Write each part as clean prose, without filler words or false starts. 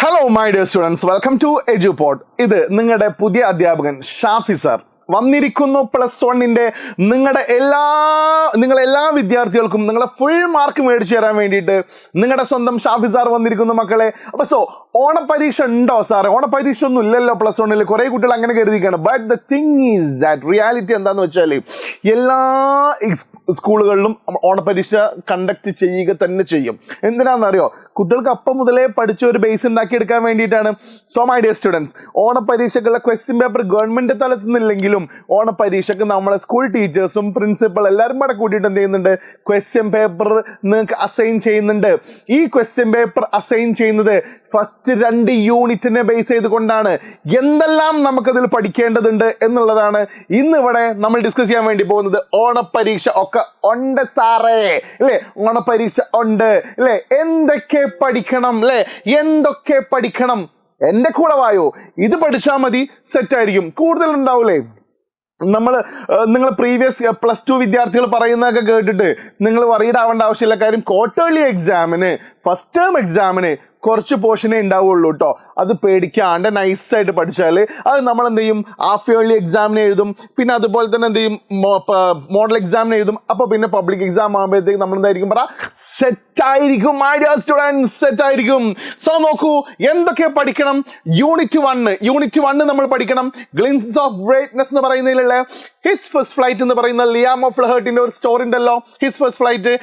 Hello, my dear students. Welcome to EduPod. ഇത് നിങ്ങളുടെ പുതിയ അധ്യാപകൻ ഷാഫി സാർ വന്നിരിക്കുന്നു. +1 നിങ്ങളെല്ലാ വിദ്യാർത്ഥികൾക്കും നിങ്ങളെ ഫുൾ മാർക്ക് മേടിച്ചു തരാൻ വേണ്ടിയിട്ട് നിങ്ങളുടെ സ്വന്തം ഷാഫി സാർ വന്നിരിക്കുന്നു മക്കളെ. അപ്പോൾ ഓണപരീക്ഷ ഉണ്ടോ സാറേ? ഓണപരീക്ഷ ഒന്നും ഇല്ലല്ലോ +1. കുറേ കുട്ടികൾ അങ്ങനെ കരുതിക്കാണ്. But the thing is that reality എന്താണെന്ന് വെച്ചാൽ എല്ലാ സ്കൂളുകളിലും ഓണപരീക്ഷ കണ്ടക്ട് ചെയ്യുക തന്നെ ചെയ്യും. എന്തിനാണെന്നറിയോ? കുട്ടികൾക്ക് അപ്പം മുതലേ പഠിച്ച ഒരു ബേസ് ഉണ്ടാക്കിയെടുക്കാൻ വേണ്ടിയിട്ടാണ്. സോ മൈ ഡിയർ സ്റ്റുഡൻസ്, ഓണപരീക്ഷകളുടെ ക്വസ്റ്റ്യൻ പേപ്പർ ഗവൺമെന്റ് തലത്തിൽ നിന്നില്ലെങ്കിലും ഓണപരീക്ഷയ്ക്ക് നമ്മളെ സ്കൂൾ ടീച്ചേഴ്സും പ്രിൻസിപ്പൾ എല്ലാവരും കൂടെ കൂട്ടിയിട്ട് എന്ത് ചെയ്യുന്നുണ്ട്? ക്വസ്റ്റ്യൻ പേപ്പർ നിങ്ങൾക്ക് അസൈൻ ചെയ്യുന്നുണ്ട്. ഈ ക്വസ്റ്റ്യൻ പേപ്പർ അസൈൻ ചെയ്യുന്നത് ഫസ്റ്റ് 2 യൂണിറ്റിനെ ബേസ് ചെയ്തുകൊണ്ടാണ്. എന്തെല്ലാം നമുക്കതിൽ പഠിക്കേണ്ടതുണ്ട് എന്നുള്ളതാണ് ഇന്നിവിടെ നമ്മൾ ഡിസ്കസ് ചെയ്യാൻ വേണ്ടി പോകുന്നത്. ഓണപരീക്ഷ ഒക്കെ ഉണ്ട് സാറേ അല്ലേ? ഓണപരീക്ഷ ഉണ്ട് അല്ലേ? എന്തൊക്കെ പഠിക്കണം അല്ലേ? എന്തൊക്കെ പഠിക്കണം? എൻ്റെ കൂടെ വായോ, ഇത് പഠിച്ചാൽ മതി, സെറ്റായിരിക്കും. കൂടുതൽ ഉണ്ടാവൂലേ? നിങ്ങൾ പ്രീവിയസ് +2 വിദ്യാർത്ഥികൾ പറയുന്നതൊക്കെ കേട്ടിട്ട് നിങ്ങൾ വറീഡ് ആവേണ്ട ആവശ്യമില്ല. കാര്യം ക്വാർട്ടർലി എക്സാമിന്, ഫസ്റ്റ് ടേം എക്സാമിന് കുറച്ച് പോർഷനേ ഉണ്ടാവുള്ളൂ കേട്ടോ. അത് പേടിക്കാണ്ട് നൈസായിട്ട് പഠിച്ചാൽ അത് നമ്മൾ എന്ത് ചെയ്യും? ഹാഫ് ഇയർലി എക്സാമിന് എഴുതും, പിന്നെ അതുപോലെ തന്നെ എന്ത് ചെയ്യും? മോഡൽ എക്സാമിന് എഴുതും. അപ്പോൾ പിന്നെ പബ്ലിക് എക്സാം ആകുമ്പോഴത്തേക്ക് നമ്മൾ എന്തായിരിക്കും സെറ്റായിരിക്കും. മൈ ഡിയർ സ്റ്റുഡൻസ്, സെറ്റായിരിക്കും. സോ നോക്കൂ, എന്തൊക്കെ പഠിക്കണം? യൂണിറ്റ് 1 നമ്മൾ പഠിക്കണം. ഗ്ലിംസ് ഓഫ് ഗ്രേറ്റ്നെസ് എന്ന് പറയുന്നതിലുള്ള ഹിസ് ഫസ്റ്റ് ഫ്ലൈറ്റ് എന്ന് പറയുന്ന ലിയാമോ ഫ്ലഹേർട്ടിന്റെ ഒരു സ്റ്റോറി ഉണ്ടല്ലോ, ഹിസ് ഫസ്റ്റ് ഫ്ലൈറ്റ്.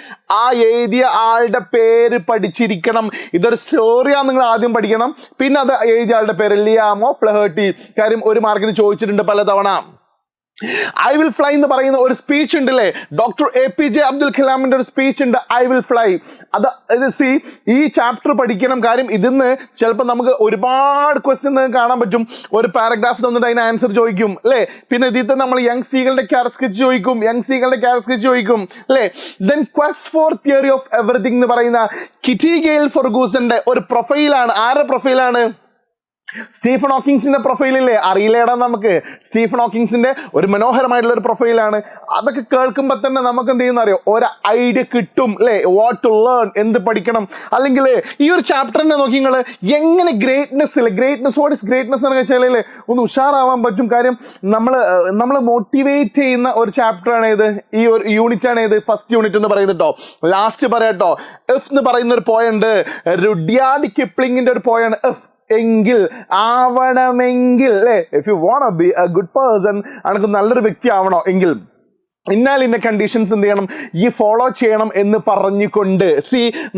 ആ എഴുതിയ ആളുടെ പേര് പഠിച്ചിരിക്കണം. ഇതൊരു സ്റ്റോറിയാണ്, നിങ്ങൾ ആദ്യം പഠിക്കണം. പിന്നെ അത് എഴുതിയ ആളുടെ പേര് ലിയാമോ ഫ്ലഹേർട്ടി. കാര്യം 1 മാർക്കിന് ചോദിച്ചിട്ടുണ്ട് പലതവണ. ഐ വിൽ ഫ്ലൈ എന്ന് പറയുന്ന ഒരു സ്പീച്ച് ഉണ്ടല്ലേ, ഡോക്ടർ APJ അബ്ദുൽ കലാമിന്റെ ഒരു സ്പീച്ച് ഉണ്ട്, ഐ വിൽ ഫ്ലൈ. ഈ ചാപ്റ്റർ പഠിക്കണം. കാര്യം ഇതിന്ന് ചിലപ്പോൾ നമുക്ക് ഒരുപാട് ക്വസ്റ്റ്യൻ കാണാൻ പറ്റും. ഒരു പാരഗ്രാഫ് തന്നിട്ട് അതിന് ആൻസർ ചോദിക്കും അല്ലേ? പിന്നെ ഇതിൽ തന്നെ നമ്മൾ യങ് സീകളുടെ ക്യാരക്ടർ സ്കെച്ച് ചോദിക്കും അല്ലേ? Then quest for theory of everything എന്ന് പറയുന്ന കിറ്റി ഗെയിൽ ഫെർഗൂസന്റെ ഒരു പ്രൊഫൈലാണ്. ആരുടെ പ്രൊഫൈലാണ്? സ്റ്റീഫൻ ഹോക്കിങ്സിന്റെ പ്രൊഫൈലില്ലേ? അറിയില്ലേടാ നമുക്ക്. സ്റ്റീഫൻ ഹോക്കിങ്സിന്റെ ഒരു മനോഹരമായിട്ടുള്ള ഒരു പ്രൊഫൈലാണ്. അതൊക്കെ കേൾക്കുമ്പോൾ തന്നെ നമുക്ക് എന്ത് ചെയ്യുന്ന അറിയോ? ഒരു ഐഡിയ കിട്ടും അല്ലേ? വാട്ട് ടു ലേൺ, എന്ത് പഠിക്കണം. അല്ലെങ്കിൽ ഈ ഒരു ചാപ്റ്ററിനെ നോക്കി നിങ്ങൾ എങ്ങനെ ഗ്രേറ്റ്നെസ് വാട്ട് ഇസ് ഗ്രേറ്റ്നെസ് എന്ന് വെച്ചാൽ ഒന്ന് ഉഷാറാവാൻ പറ്റും. കാര്യം നമ്മൾ മോട്ടിവേറ്റ് ചെയ്യുന്ന ഒരു ചാപ്റ്ററാണ് ഇത്, ഈ ഒരു യൂണിറ്റ് ആണ് ഇത്, ഫസ്റ്റ് യൂണിറ്റ് എന്ന് പറയുന്നത് കേട്ടോ. ലാസ്റ്റ് പറയാട്ടോ, എഫ് എന്ന് പറയുന്ന ഒരു പോയുണ്ട്, റുഡ്യാർഡ് കിപ്ലിങ്ങിന്റെ ഒരു പോയാണ് എഫ്. എങ്കിൽ ആവണമെങ്കിൽ അല്ലേ? If you want be a good person, അനക്ക് നല്ലൊരു വ്യക്തി ആവണോ എങ്കിൽ ഇന്ന കണ്ടീഷൻസ് എന്ത് ചെയ്യണം? ഈ ഫോളോ ചെയ്യണം എന്ന് പറഞ്ഞുകൊണ്ട്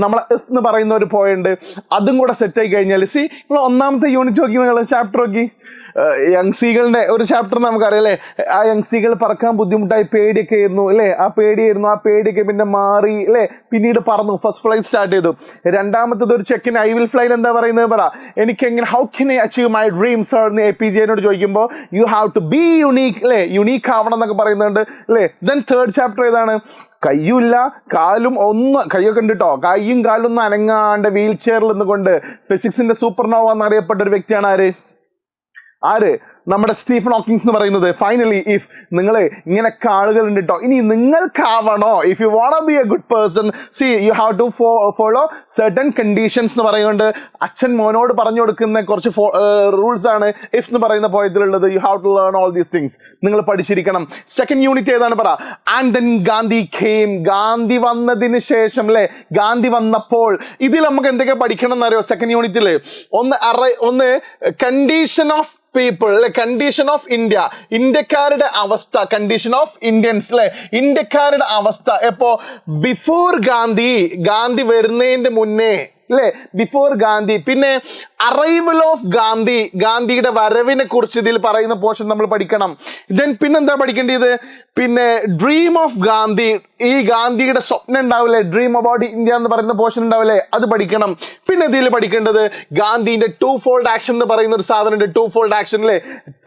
നമ്മൾ എഫ് എന്ന് പറയുന്ന ഒരു പോയിന്റ് അതും കൂടെ സെറ്റ് ആയി കഴിഞ്ഞാൽ നിങ്ങൾ 1ാമത്തെ യൂണിറ്റ് നോക്കി, നിങ്ങൾ ചാപ്റ്റർ നോക്കി. യങ് സീകളുടെ ഒരു ചാപ്റ്റർ നമുക്കറിയാം. ആ യങ് സീകൾ പറക്കാൻ ബുദ്ധിമുട്ടായി പേടിയൊക്കെ ആയിരുന്നു അല്ലേ? ആ പേടിയൊക്കെ പിന്നെ മാറി അല്ലേ? പിന്നീട് പറന്നു, ഫസ്റ്റ് ഫ്ലൈ സ്റ്റാർട്ട് ചെയ്തു. 2ാമത്തത് ഒരു ചെക്കിന് ഐ വിൽ ഫ്ലൈ എന്താ പറയുന്നത് പറ. എനിക്കെങ്ങനെ how can I achieve my dreams എന്ന് APJനോട് ചോദിക്കുമ്പോൾ you have to be unique അല്ലേ? യുണീക്ക് ആവണം എന്നൊക്കെ പറയുന്നുണ്ട് അല്ലേ? ദെൻ 3rd ചാപ്റ്റർ ഏതാണ്? കയ്യുമില്ല കാലും കയ്യൊക്കെ ഉണ്ട് കേട്ടോ, കയ്യും കാലും ഒന്നും അനങ്ങാണ്ട് വീൽ ചെയറിൽ നിന്നുകൊണ്ട് ഫിസിക്സിന്റെ സൂപ്പർനോവ എന്നറിയപ്പെട്ട ഒരു വ്യക്തിയാണ് ആര്? നമ്മുടെ സ്റ്റീഫൻ ഹോക്കിങ്സ് എന്ന് പറയുന്നത്. ഫൈനലി ഇഫ് നിങ്ങൾ ഇങ്ങനെയൊക്കെ ആളുകളുണ്ട് കേട്ടോ. ഇനി നിങ്ങൾക്കാവണോ, if you want be a good person, you have to follow certain conditions എന്ന് പറയുന്നുണ്ട്. അച്ഛൻ മോനോട് പറഞ്ഞു കൊടുക്കുന്ന കുറച്ച് റൂൾസ് ആണ് ഇഫ് എന്ന് പറയുന്ന പോയത്തിലുള്ളത്. You have to learn all these things. നിങ്ങൾ പഠിച്ചിരിക്കണം. 2nd യൂണിറ്റ് ഏതാണ് പറ? ആൻഡ് ദെൻ ഗാന്ധി ഖേം. ഗാന്ധി വന്നതിന് ശേഷം അല്ലേ? ഗാന്ധി വന്നപ്പോൾ ഇതിൽ നമുക്ക് എന്തൊക്കെ പഠിക്കണം എന്നറിയോ? 2nd യൂണിറ്റിൽ ഒന്ന് കണ്ടീഷൻ ഓഫ് പീപ്പിൾ അല്ലെ, കണ്ടീഷൻ ഓഫ് ഇന്ത്യ, ഇന്ത്യക്കാരുടെ അവസ്ഥ, കണ്ടീഷൻ ഓഫ് ഇന്ത്യൻസ് അല്ലെ, ഇന്ത്യക്കാരുടെ അവസ്ഥ. എപ്പോ? ബിഫോർ ഗാന്ധി വരുന്നതിന്റെ മുന്നേ അല്ലേ? ബിഫോർ ഗാന്ധി. പിന്നെ അറൈവൽ ഓഫ് ഗാന്ധിയുടെ വരവിനെ കുറിച്ച് ഇതിൽ പറയുന്ന പോർഷൻ നമ്മൾ പഠിക്കണം. ദെൻ പിന്നെന്താ പഠിക്കേണ്ടത്? പിന്നെ ഡ്രീം ഓഫ് ഗാന്ധി, ഈ ഗാന്ധിയുടെ സ്വപ്നം ഉണ്ടാവില്ലേ, ഡ്രീം അബൌട്ട് ഇന്ത്യ എന്ന് പറയുന്ന പോർഷൻ ഉണ്ടാവില്ലേ, അത് പഠിക്കണം. പിന്നെ ഇതിൽ പഠിക്കേണ്ടത് ഗാന്ധിന്റെ 2-fold ആക്ഷൻ എന്ന് പറയുന്ന ഒരു സാധനം ഉണ്ട്. 2-fold ആക്ഷൻ അല്ലേ?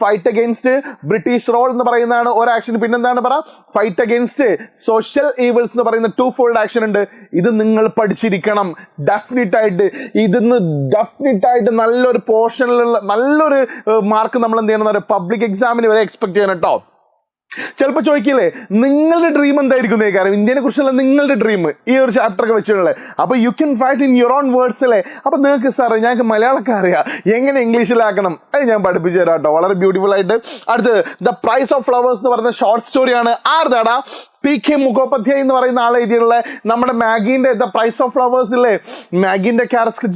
ഫൈറ്റ് അഗെയിൻസ്റ്റ് ബ്രിട്ടീഷ് റോൾ എന്ന് പറയുന്നതാണ് ഒരു ആക്ഷൻ. പിന്നെന്താണ് പറ? ഫൈറ്റ് അഗെയിൻസ്റ്റ് സോഷ്യൽ ഈവിൾസ് എന്ന് പറയുന്ന 2-fold ആക്ഷൻ ഉണ്ട്. ഇത് നിങ്ങൾ പഠിച്ചിരിക്കണം ഡെഫിനറ്റ് ആയിട്ട്. ഇതിന്ന് ഡെഫിനറ്റ് ആയിട്ട് നല്ലൊരു പോർഷനിലുള്ള നല്ലൊരു മാർക്ക് നമ്മൾ എന്ത് ചെയ്യണം? പബ്ലിക് എക്സാമിന് വരെ എക്സ്പെക്ട് ചെയ്യണം കേട്ടോ. ചിലപ്പോൾ ചോദിക്കില്ലേ നിങ്ങളുടെ ഡ്രീം എന്തായിരിക്കും കാരണം ഇന്ത്യനെ കുറിച്ചുള്ള നിങ്ങളുടെ ഡ്രീം ഈ ഒരു ചാപ്റ്റർ ഒക്കെ വെച്ചിട്ടുള്ളത്. അപ്പോൾ you can write in your own words അല്ലേ. അപ്പോൾ നിങ്ങൾക്ക് സാറേ ഞങ്ങൾക്ക് മലയാളമൊക്കെ അറിയാം, എങ്ങനെ ഇംഗ്ലീഷിലാക്കണം അത് ഞാൻ പഠിപ്പിച്ചു തരാം കേട്ടോ, വളരെ ബ്യൂട്ടിഫുൾ ആയിട്ട്. അടുത്തത് ദ പ്രൈസ് ഓഫ് ഫ്ലവേഴ്സ് എന്ന് പറയുന്ന ഷോർട്ട് സ്റ്റോറിയാണ്. ആർതാടാ? PK മുഖോപാധ്യായ എന്ന് പറയുന്ന ആൾ എഴുതിയുള്ള നമ്മുടെ മാഗിന്റെ ദ പ്രൈസ് ഓഫ് ഫ്ലവേഴ്സ് ഇല്ലേ, മാഗിന്റെ ക്യാരക്ടർ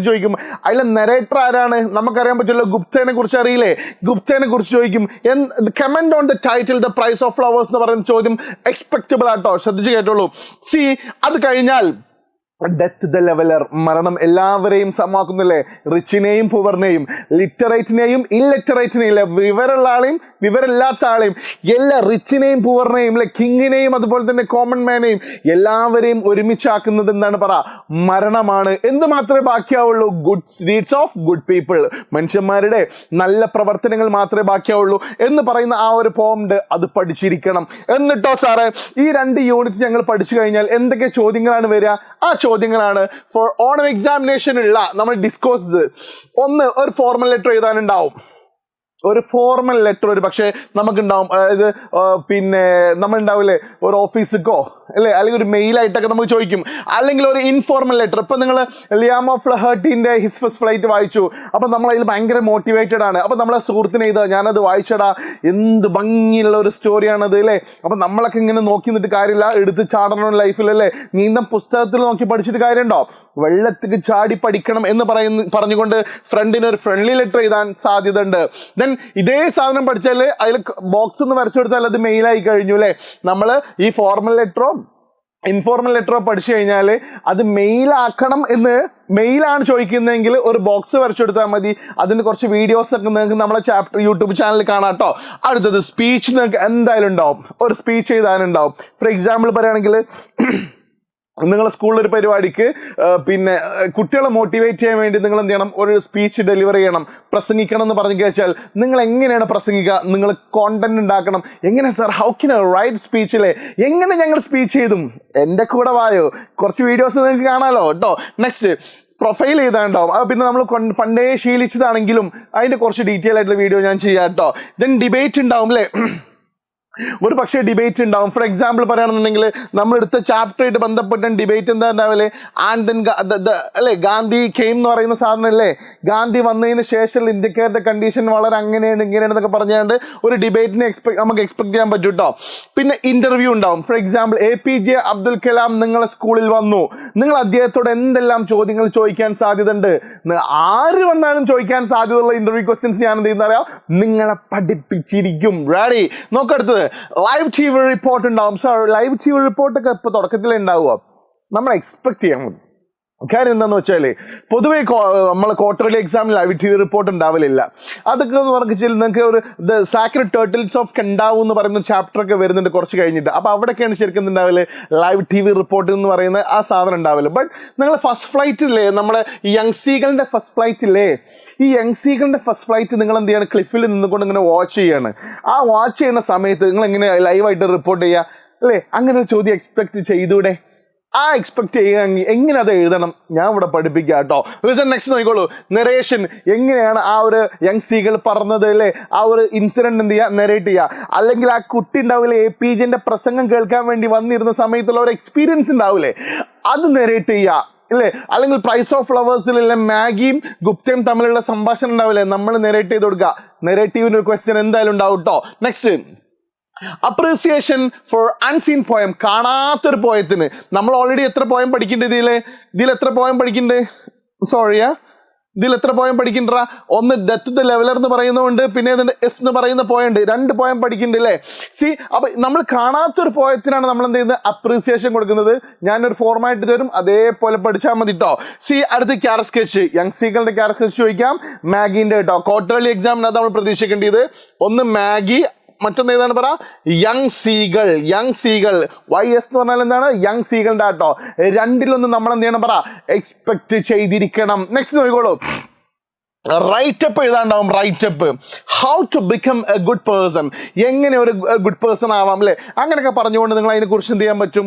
ചോദിക്കും. അതിലെ നെറേറ്റർ ആരാണ് നമുക്കറിയാൻ പറ്റുമല്ലോ, ഗുപ്തനെ കുറിച്ച് അറിയില്ലേ, ഗുപ്തനെ കുറിച്ച് ചോദിക്കും. Comment on the title the price of flowers എന്ന് പറയുന്ന ചോദ്യം എക്സ്പെക്റ്റബിൾ ആട്ടോ, ശ്രദ്ധിച്ച് കേട്ടോളൂ. അത് കഴിഞ്ഞാൽ ഡെത്ത് ദ ലെവലർ, മരണം എല്ലാവരെയും സമാക്കുന്നില്ലേ, റിച്ചിനെയും പുവർനെയും, ലിറ്ററേറ്റിനെയും ഇല്ലിറ്ററേറ്റിനെയും, വിവരമുള്ള ആളെയും വിവരമില്ലാത്ത ആളെയും, എല്ലാ റിച്ചിനെയും പുവർനെയും അല്ലെ, കിങ്ങിനെയും അതുപോലെ തന്നെ കോമൺ മാനെയും എല്ലാവരെയും ഒരുമിച്ചാക്കുന്നത് എന്താണ് പറ, മരണമാണ്. എന്ത് മാത്രമേ ബാക്കിയാവുള്ളൂ? Good deeds of good people, മനുഷ്യന്മാരുടെ നല്ല പ്രവർത്തനങ്ങൾ മാത്രമേ ബാക്കിയാവുള്ളൂ എന്ന് പറയുന്ന ആ ഒരു പോം ഉണ്ട്, അത് പഠിച്ചിരിക്കണം. എന്നിട്ടോ സാറേ ഈ 2 യൂണിറ്റ് ഞങ്ങൾ പഠിച്ചു കഴിഞ്ഞാൽ എന്തൊക്കെ ചോദ്യങ്ങളാണ് വരിക? ആ ചോദ്യങ്ങളാണ് ഫോർ ഓണം എക്സാമിനേഷൻ ഉള്ള നമ്മൾ ഡിസ്കോസ്. ഒന്ന്, ഒരു ഫോർമൽ ലെറ്റർ എഴുതാനുണ്ടാവും. ഒരു ഫോർമൽ ലെറ്റർ ഒരു പക്ഷേ നമുക്കുണ്ടാവും, അതായത് പിന്നെ നമ്മൾ ഉണ്ടാവില്ലേ ഒരു ഓഫീസിക്കോ അല്ലേ, അല്ലെങ്കിൽ ഒരു മെയിലായിട്ടൊക്കെ നമുക്ക് ചോദിക്കും. അല്ലെങ്കിൽ ഒരു ഇൻഫോർമൽ ലെറ്റർ. ഇപ്പം നിങ്ങൾ ലിയാം ഓഫ് ലഹർട്ടിൻ്റെ ഹിസ് ഫസ്റ്റ് ഫ്ലൈറ്റ് വായിച്ചു, അപ്പം നമ്മൾ അതിൽ ഭയങ്കര മോട്ടിവേറ്റഡ് ആണ്. അപ്പം നമ്മളെ സുഹൃത്തിനെ ഇതാ ഞാനത് വായിച്ചടാ, എന്ത് ഭംഗിയുള്ള ഒരു സ്റ്റോറിയാണത് അല്ലേ. അപ്പം നമ്മളൊക്കെ ഇങ്ങനെ നോക്കി നിന്നിട്ട് കാര്യമില്ല, എടുത്ത് ചാടണം ലൈഫിലല്ലേ. നീന്തം പുസ്തകത്തിൽ നോക്കി പഠിച്ചിട്ട് കാര്യമുണ്ടോ? വെള്ളത്തിൽ ചാടി പഠിക്കണം എന്ന് പറഞ്ഞുകൊണ്ട് ഫ്രണ്ടിന് ഒരു ഫ്രണ്ട്ലി ലെറ്റർ എഴുതാൻ സാധ്യത ഉണ്ട്. ദെൻ ഇതേ സാധനം പഠിച്ചാൽ അതിൽ ബോക്സ് ഒന്ന് വരച്ചു കൊടുത്താൽ അത് മെയിലായി കഴിഞ്ഞു അല്ലേ. നമ്മൾ ഈ ഫോർമൽ ലെറ്ററോ ഇൻഫോർമൽ ലെറ്ററോ പഠിച്ചു കഴിഞ്ഞാൽ അത് മെയിലാക്കണം എന്ന്, മെയിലാണ് ചോദിക്കുന്നതെങ്കിൽ ഒരു ബോക്സ് വരച്ചെടുത്താൽ മതി. അതിന് കുറച്ച് വീഡിയോസ് ഒക്കെ നിങ്ങൾക്ക് നമ്മളെ യൂട്യൂബ് ചാനലിൽ കാണാം കേട്ടോ. അടുത്തത് സ്പീച്ച് നിങ്ങൾക്ക് എന്തായാലും ഉണ്ടാവും, ഒരു സ്പീച്ച് എഴുതാനുണ്ടാവും. ഫോർ എക്സാമ്പിൾ പറയുകയാണെങ്കിൽ നിങ്ങളെ സ്കൂളിലൊരു പരിപാടിക്ക് പിന്നെ കുട്ടികളെ മോട്ടിവേറ്റ് ചെയ്യാൻ വേണ്ടി നിങ്ങൾ എന്ത് ചെയ്യണം, ഒരു സ്പീച്ച് ഡെലിവർ ചെയ്യണം, പ്രസംഗിക്കണം എന്ന് പറഞ്ഞു വെച്ചാൽ നിങ്ങൾ എങ്ങനെയാണ് പ്രസംഗിക്കുക? നിങ്ങൾ കോണ്ടന്റ് ഉണ്ടാക്കണം. എങ്ങനെ sir, how can I write സ്പീച്ചിലെ എങ്ങനെ ഞങ്ങൾ സ്പീച്ച് ചെയ്തും? എൻ്റെ കൂടെ വായോ, കുറച്ച് വീഡിയോസ് നിങ്ങൾക്ക് കാണാമല്ലോ കേട്ടോ. നെക്സ്റ്റ് പ്രൊഫൈൽ ചെയ്താണ്ടാവും, അത് പിന്നെ നമ്മൾ പണ്ടേ ശീലിച്ചതാണെങ്കിലും അതിൻ്റെ കുറച്ച് ഡീറ്റെയിൽ ആയിട്ടുള്ള വീഡിയോ ഞാൻ ചെയ്യാം കേട്ടോ. ദെൻ ഡിബേറ്റ് ഉണ്ടാവും അല്ലേ, ഒരു പക്ഷേ ഡിബേറ്റ് ഉണ്ടാവും. ഫോർ എക്സാമ്പിൾ പറയുകയാണെന്നുണ്ടെങ്കിൽ നമ്മളെടുത്ത ചാപ്റ്ററായിട്ട് ബന്ധപ്പെട്ട ഡിബേറ്റ് എന്താ ഉണ്ടാവില്ലേ, ആൻഡ് ദെൻ അല്ലേ ഗാന്ധി കെയിം എന്ന് പറയുന്ന സാധനം അല്ലേ, ഗാന്ധി വന്നതിന് ശേഷം ഇന്ത്യക്കാരുടെ കണ്ടീഷൻ വളരെ അങ്ങനെയാണ് ഇങ്ങനെയാണെന്നൊക്കെ പറഞ്ഞുകൊണ്ട് ഒരു ഡിബേറ്റിനെ നമുക്ക് എക്സ്പെക്ട് ചെയ്യാൻ പറ്റും കേട്ടോ. പിന്നെ ഇന്റർവ്യൂ ഉണ്ടാവും. For example APJ Abdul Kalam നിങ്ങളെ സ്കൂളിൽ വന്നു, നിങ്ങൾ അദ്ദേഹത്തോട് എന്തെല്ലാം ചോദ്യങ്ങൾ ചോദിക്കാൻ സാധ്യത ഉണ്ട്? ആര് വന്നാലും ചോദിക്കാൻ സാധ്യതയുള്ള ഇന്റർവ്യൂ ക്വസ്റ്റ്യൻസ് ഞാൻ എന്ത് ചെയ്യുന്ന അറിയാം, നിങ്ങളെ പഠിപ്പിച്ചിരിക്കും. റെഡി? നോക്കടുത്തത് ലൈവ് TV റിപ്പോർട്ട് ഉണ്ടാവും. സാർ ലൈവ് TV റിപ്പോർട്ടൊക്കെ ഇപ്പോൾ തുടക്കത്തിലേ ഉണ്ടാവുക, നമ്മൾ എക്സ്പെക്ട് ചെയ്യാൻ മതി. കാര്യം എന്താണെന്ന് വെച്ചാൽ പൊതുവേ നമ്മൾ ക്വാർട്ടർലി എക്സാമിൽ ലൈവ് TV റിപ്പോർട്ട് ഉണ്ടാവലില്ല. അതൊക്കെ എന്ന് പറഞ്ഞാൽ നിങ്ങൾക്ക് ഒരു ദ സാക്രഡ് ടേർട്ടിൽസ് ഓഫ് കെൻഡാവു എന്ന് പറയുന്ന ചാപ്റ്റർ ഒക്കെ വരുന്നുണ്ട് കുറച്ച് കഴിഞ്ഞിട്ട്. അപ്പോൾ അവിടെയൊക്കെയാണ് ശരിക്കും ഉണ്ടാവില്ല ലൈവ് TV റിപ്പോർട്ട് എന്ന് പറയുന്ന ആ സാധനം ഉണ്ടാവില്ല. ബട്ട് നിങ്ങൾ ഫസ്റ്റ് ഫ്ലൈറ്റില്ലേ, നമ്മുടെ യങ് സീകളുടെ ഫസ്റ്റ് ഫ്ലൈറ്റില്ലേ, ഈ യങ് സീകളുടെ ഫസ്റ്റ് ഫ്ലൈറ്റ് നിങ്ങൾ എന്ത് ചെയ്യണം, ക്ലിഫിൽ നിന്നുകൊണ്ട് ഇങ്ങനെ വാച്ച് ചെയ്യാണ്. ആ വാച്ച് ചെയ്യുന്ന സമയത്ത് നിങ്ങൾ എങ്ങനെ ലൈവായിട്ട് റിപ്പോർട്ട് ചെയ്യുക അല്ലേ? അങ്ങനെ ഒരു ചോദ്യം എക്സ്പെക്ട് ചെയ്തൂടെ? ആ എക്സ്പെക്ട് ചെയ്യുകയാണെങ്കിൽ എങ്ങനെ അത് എഴുതണം ഞാൻ ഇവിടെ പഠിപ്പിക്കുക കേട്ടോ. നെക്സ്റ്റ് നോക്കിക്കോളൂ, നെറേഷൻ. എങ്ങനെയാണ് ആ ഒരു യങ് സീകൾ പറഞ്ഞത് അല്ലേ, ആ ഒരു ഇൻസിഡന്റ് എന്ത് ചെയ്യുക, നെറേറ്റ് ചെയ്യുക. അല്ലെങ്കിൽ ആ കുട്ടി ഉണ്ടാവില്ലേ, APJന്റെ പ്രസംഗം കേൾക്കാൻ വേണ്ടി വന്നിരുന്ന സമയത്തുള്ള ഒരു എക്സ്പീരിയൻസ് ഉണ്ടാവില്ലേ, അത് നെറേറ്റ് ചെയ്യുക ഇല്ലേ. അല്ലെങ്കിൽ പ്രൈസ് ഓഫ് ഫ്ലവേഴ്സിലെ മാഗിയും ഗുപ്തയും തമ്മിലുള്ള സംഭാഷണം ഉണ്ടാവില്ലേ, നമ്മൾ നെറേറ്റ് ചെയ്ത് കൊടുക്കുക. നെറേറ്റീവിന് ഒരു ക്വസ്റ്റ്യൻ എന്തായാലും ഉണ്ടാവും കേട്ടോ. Next appreciation for unseen poem. കാണാത്തൊരു പോയത്തിന് നമ്മൾ ഓൾറെഡി എത്ര പോയം പഠിക്കേണ്ടത്? ഇതിൽ എത്ര പോയം പഠിക്കുന്നുണ്ട്? സോറിയാ, ഇതിൽ എത്ര പോയം പഠിക്കണ്ടാ? ഒന്ന് ഡെത്ത് ദ ലെവലർ എന്ന് പറയുന്നതുകൊണ്ട് പിന്നെ ഇതിൻ്റെ എഫ് എന്ന് പറയുന്ന പോയുണ്ട്, 2 പോയം പഠിക്കുന്നുണ്ട് അല്ലേ. അപ്പം നമ്മൾ കാണാത്തൊരു പോയത്തിനാണ് നമ്മൾ എന്ത് ചെയ്യുന്നത്, അപ്രീസിയേഷൻ കൊടുക്കുന്നത്. ഞാനൊരു ഫോർമാറ്റ് തരും, അതേപോലെ പഠിച്ചാൽ മതി കേട്ടോ. അടുത്ത് ക്യാരക്ടർ സ്കെച്ച്. യങ് സീകളുടെ ക്യാരക്ടർ സ്കെച്ച് ചോദിക്കാം, മാഗിൻ്റെ കേട്ടോ. ക്വാർട്ടർലി എക്സാമിനകത്ത് നമ്മൾ പ്രതീക്ഷിക്കേണ്ടത് ഒന്ന് മാഗി, മറ്റൊന്ന് ഏതാണ് പറ, യങ് സീകൾ. YS എന്ന് പറഞ്ഞാൽ എന്താണ്, യങ് സീകളുടെ കേട്ടോ. രണ്ടിലൊന്ന് നമ്മൾ എന്ത് ചെയ്യണം പറ, എക്സ്പെക്ട് ചെയ്തിരിക്കണം. നെക്സ്റ്റ് നോക്കിക്കോളൂ, റൈറ്റപ്പ് എഴുതാണ്ടാവും. Write up, how to become a good person, എങ്ങനെ ഒരു ഗുഡ് പേഴ്സൺ ആവാം അല്ലേ. അങ്ങനെയൊക്കെ പറഞ്ഞുകൊണ്ട് നിങ്ങൾ അതിനെക്കുറിച്ച് എന്ത് ചെയ്യാൻ പറ്റും,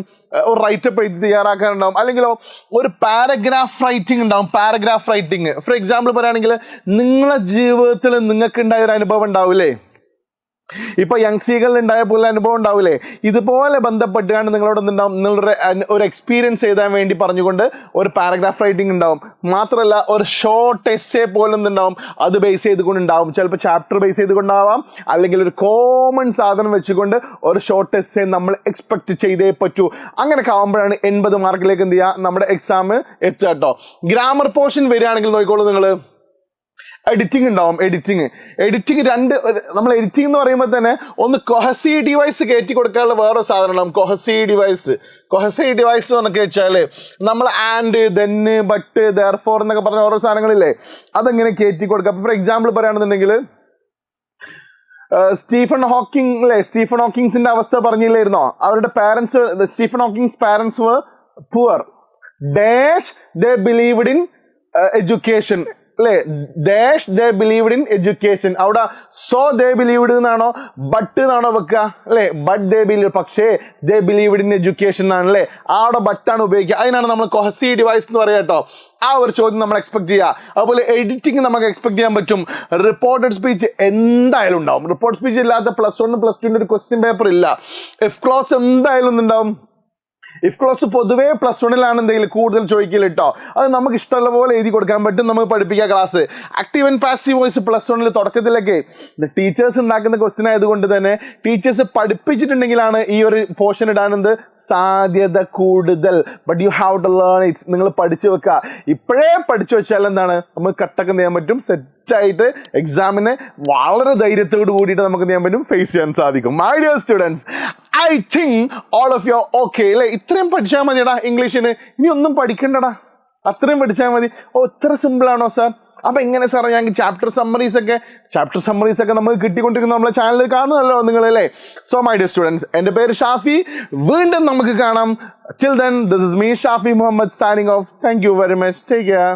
ഒരു റൈറ്റപ്പ് എഴുതി തയ്യാറാക്കാനുണ്ടാവും. അല്ലെങ്കിലോ ഒരു പാരഗ്രാഫ് റൈറ്റിംഗ് ഉണ്ടാവും. പാരഗ്രാഫ് റൈറ്റിംഗ് ഫോർ എക്സാമ്പിൾ പറയുകയാണെങ്കിൽ നിങ്ങളുടെ ജീവിതത്തിൽ നിങ്ങൾക്ക് ഉണ്ടായ ഒരു അനുഭവം ഉണ്ടാവില്ലേ, ഇപ്പൊ യങ് സീകളിൽ ഉണ്ടായ പോലെ അനുഭവം ഉണ്ടാവില്ലേ, ഇതുപോലെ ബന്ധപ്പെട്ടുകൊണ്ട് നിങ്ങളോട് എന്തുണ്ടാവും, നിങ്ങളുടെ ഒരു എക്സ്പീരിയൻസ് എഴുതാൻ വേണ്ടി പറഞ്ഞുകൊണ്ട് ഒരു പാരഗ്രാഫ് റൈറ്റിംഗ് ഉണ്ടാവും. മാത്രമല്ല ഒരു ഷോർട്ട് എസ്സേ പോലെ എന്തുണ്ടാവും, അത് ബേസ് ചെയ്തുകൊണ്ടുണ്ടാവും. ചിലപ്പോൾ ചാപ്റ്റർ ബേസ് ചെയ്തുകൊണ്ടാവാം, അല്ലെങ്കിൽ ഒരു കോമൺ സാധനം വെച്ചുകൊണ്ട് ഒരു ഷോർട്ട് എസ്സേ നമ്മൾ എക്സ്പെക്ട് ചെയ്തേ പറ്റൂ. അങ്ങനെയൊക്കെ ആകുമ്പോഴാണ് 80 മാർക്കിലേക്ക് എന്ത് ചെയ്യുക നമ്മുടെ എക്സാം എത്തുക കേട്ടോ. ഗ്രാമർ പോർഷൻ വരികയാണെങ്കിൽ നോക്കിക്കോളൂ നിങ്ങൾ, എഡിറ്റിംഗ് ഉണ്ടാവും. എഡിറ്റിംഗ് നമ്മൾ എഡിറ്റിംഗ് എന്ന് പറയുമ്പോൾ തന്നെ ഒന്ന് കൊഹസീവ് ഡിവൈസ് കയറ്റി കൊടുക്കാനുള്ള വേറെ സാധനം ഉണ്ടാവും. കൊഹസീവ് ഡിവൈസ് എന്നൊക്കെ വെച്ചാൽ നമ്മൾ ആൻഡ് ദെന്ന് ബട്ട് ദെയർഫോർ എന്നൊക്കെ പറഞ്ഞ ഓരോ സാധനങ്ങളില്ലേ, അതെങ്ങനെ കയറ്റി കൊടുക്കുക. ഫോർ എക്സാമ്പിൾ പറയുകയാണെന്നുണ്ടെങ്കിൽ സ്റ്റീഫൻ ഹോക്കിങ്സിന്റെ അവസ്ഥ പറഞ്ഞില്ലായിരുന്നോ, അവരുടെ parents, Stephen Hawking's parents were poor dash they believed in education അല്ലേ, dash they believed in education. അവിടെ സോ ദേ ബിലീവ്ഡ് എന്നാണോ ബട്ട് എന്നാണോ വെക്കുക അല്ലേ, ബട്ട് ദേ ബിലീവ്, പക്ഷേ ദേ ബിലീവ്ഡ് ഇൻ എഡ്യൂക്കേഷൻ എന്നാണല്ലേ, അവിടെ ബട്ടാണ് ഉപയോഗിക്കുക. അതിനാണ് നമ്മൾ കൊഹസീവ് ഡിവൈസ് എന്ന് പറയുക കേട്ടോ. ആ ഒരു ചോദ്യം നമ്മൾ എക്സ്പെക്ട് ചെയ്യുക. അതുപോലെ എഡിറ്റിംഗ് നമുക്ക് എക്സ്പെക്ട് ചെയ്യാൻ പറ്റും. റിപ്പോർട്ടഡ് സ്പീച്ച് എന്തായാലും ഉണ്ടാവും. റിപ്പോർട്ട് സ്പീച്ച് ഇല്ലാത്ത +1 +2 ഒരു ക്വസ്റ്റ്യൻ പേപ്പർ ഇല്ല. എഫ് ക്ലോസ് എന്തായാലും ഒന്നുണ്ടാവും. ഇഫ് ക്ലോസ് പൊതുവേ +1 കൂടുതൽ ചോദിക്കില്ല കേട്ടോ. അത് നമുക്ക് ഇഷ്ടമുള്ള പോലെ എഴുതി കൊടുക്കാൻ പറ്റും, നമുക്ക് പഠിപ്പിക്കാം class. Active and passive voice +1 തുടക്കത്തിലൊക്കെ ടീച്ചേഴ്സ് ഉണ്ടാക്കുന്ന ക്വസ്റ്റ്യൻ ആയതുകൊണ്ട് തന്നെ ടീച്ചേഴ്സ് പഠിപ്പിച്ചിട്ടുണ്ടെങ്കിലാണ് ഈ ഒരു പോർഷൻ ഇടാനെന്ത് സാധ്യത കൂടുതൽ. But you have to learn it. നിങ്ങൾ പഠിച്ചു വെക്കുക. ഇപ്പോഴേ പഠിച്ചു വെച്ചാൽ എന്താണ്, നമുക്ക് കട്ടൊക്കെ ചെയ്യാൻ പറ്റും. സെറ്റായിട്ട് എക്സാമിനെ വളരെ ധൈര്യത്തോട് കൂടിയിട്ട് നമുക്ക് ചെയ്യാൻ പറ്റും, ഫേസ് ചെയ്യാൻ സാധിക്കും. My dear students, I think all of you okay അല്ലേ? ഇത്രയും പഠിച്ചാൽ മതിയടാ ഇംഗ്ലീഷിന്, ഇനി ഒന്നും പഠിക്കണ്ടടാ, അത്രയും പഠിച്ചാൽ മതി. ഇത്ര സിമ്പിൾ ആണോ സാർ? അപ്പൊ എങ്ങനെ സാറേ ഞങ്ങൾക്ക് ചാപ്റ്റർ സമ്മറീസ് ഒക്കെ നമുക്ക് കിട്ടിക്കൊണ്ടിരിക്കുന്ന നമ്മളെ ചാനലിൽ കാണുന്നല്ലോ നിങ്ങൾ അല്ലേ? സോ മൈ ഡിയർ സ്റ്റുഡൻസ്, എൻ്റെ പേര് ഷാഫി. വീണ്ടും നമുക്ക് കാണാം. Till then, this is me, Shafi Muhammad, signing off. Thank you very much. Take care.